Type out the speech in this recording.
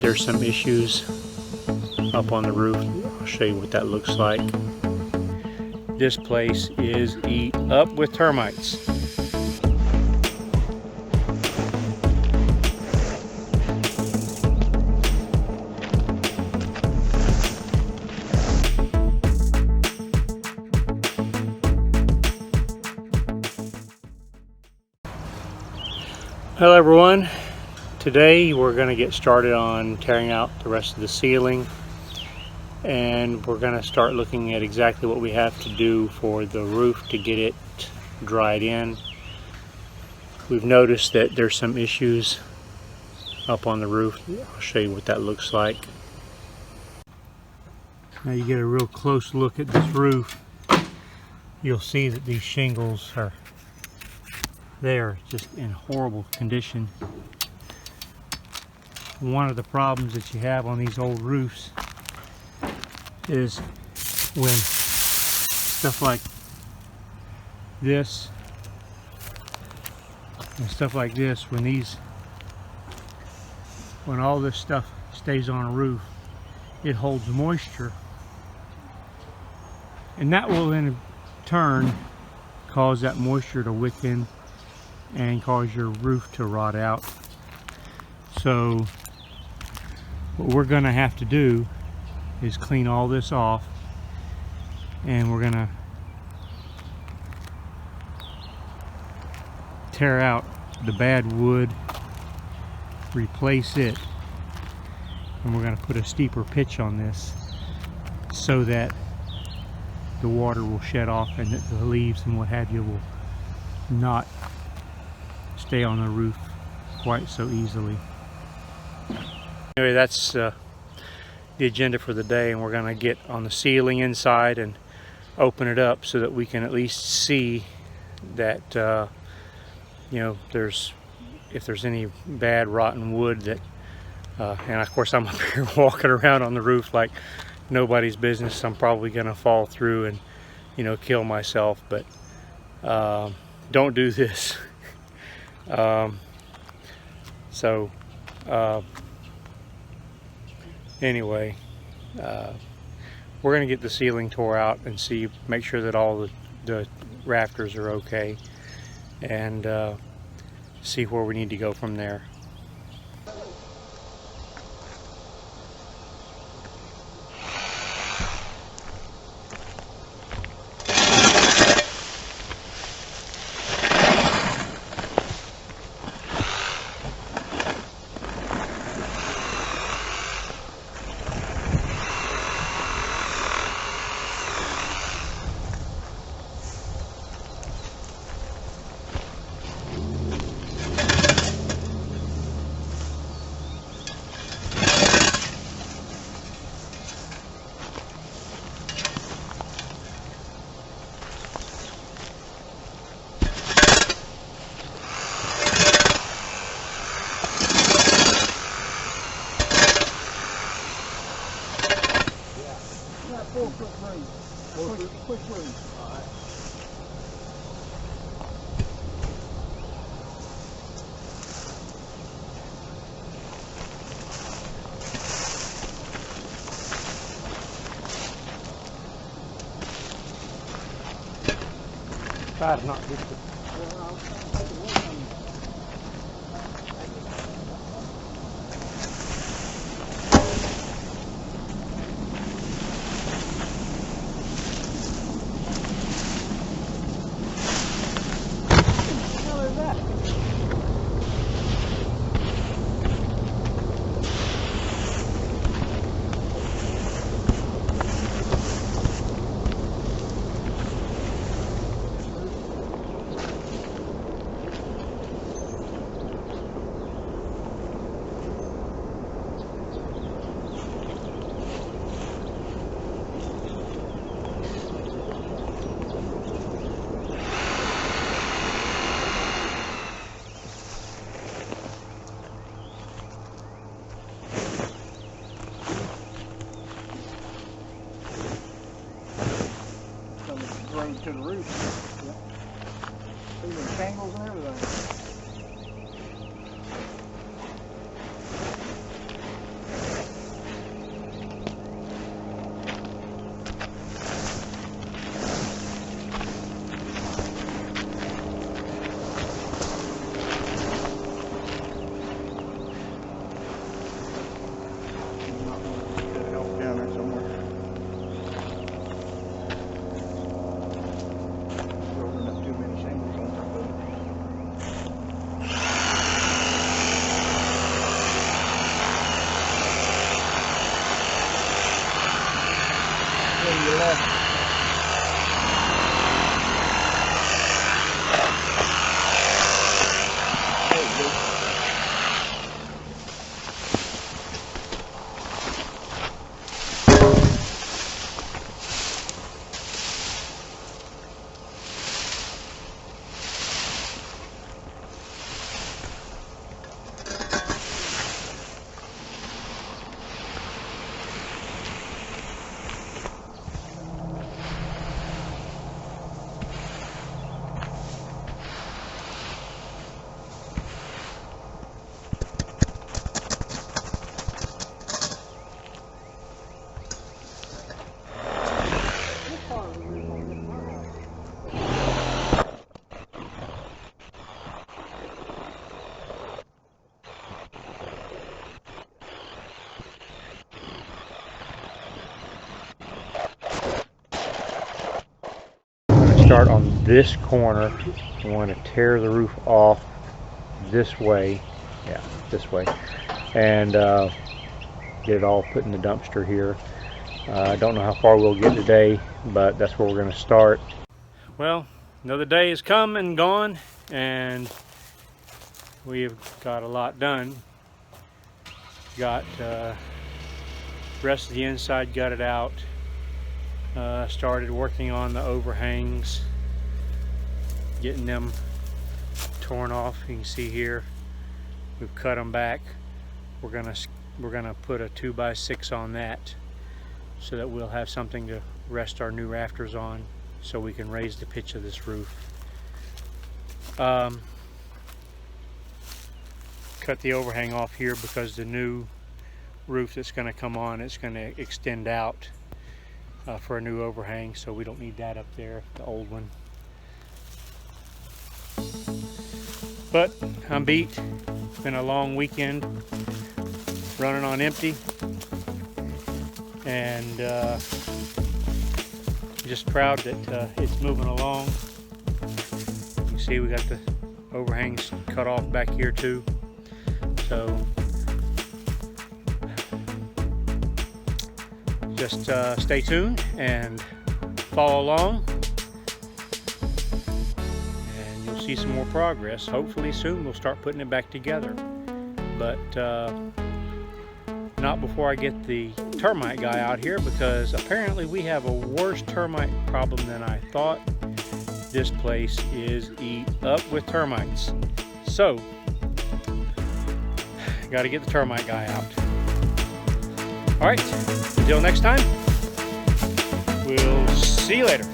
There's some issues up on the roof. I'll show you what that looks like. This place is eat up with termites. Hello everyone. Today we're going to get started on tearing out the rest of the ceiling, and we're going to start looking at exactly what we have to do for the roof to get it dried in. We've noticed that there's some issues up on the roof. I'll show you what that looks like. Now you get a real close look at this roof. You'll see that these shingles are there just in horrible condition. One of the problems that you have on these old roofs is when stuff like this and stuff like this, when all this stuff stays on a roof, it holds moisture, and that will in turn cause that moisture to wick in and cause your roof to rot out. So what we're going to have to do is clean all this off, and we're going to tear out the bad wood, replace it, and we're going to put a steeper pitch on this so that the water will shed off and that the leaves and what have you will not stay on the roof quite so easily. Anyway, that's the agenda for the day, and we're going to get on the ceiling inside and open it up so that we can at least see that you know, if there's any bad rotten wood that and of course I'm up here walking around on the roof like nobody's business. I'm probably going to fall through and, you know, kill myself, but don't do this. Anyway, we're going to get the ceiling tore out and make sure that all the rafters are okay, and see where we need to go from there. Quick room. All right. Try to not get the... To the roof. Yep. Even shingles and everything. your left. There you go. Start on this corner. I want to tear the roof off this way, yeah, this way, and get it all put in the dumpster here. I don't know how far we'll get today, but that's where we're going to start. Well, another day has come and gone, and we've got a lot done. Got rest of the inside gutted out. Started working on the overhangs, getting them torn off. You can see here we've cut them back. We're gonna put a 2x6 on that so that we'll have something to rest our new rafters on, so we can raise the pitch of this roof. Cut the overhang off here because the new roof that's going to come on, it's going to extend out for a new overhang, so we don't need that up there, the old one. But I'm beat. It's been a long weekend running on empty, and just proud that it's moving along. You can see we got the overhangs cut off back here too, so just stay tuned and follow along, and you'll see some more progress. Hopefully soon we'll start putting it back together, but not before I get the termite guy out here, because apparently we have a worse termite problem than I thought. This place is eat up with termites, so got to get the termite guy out. All right, until next time, we'll see you later.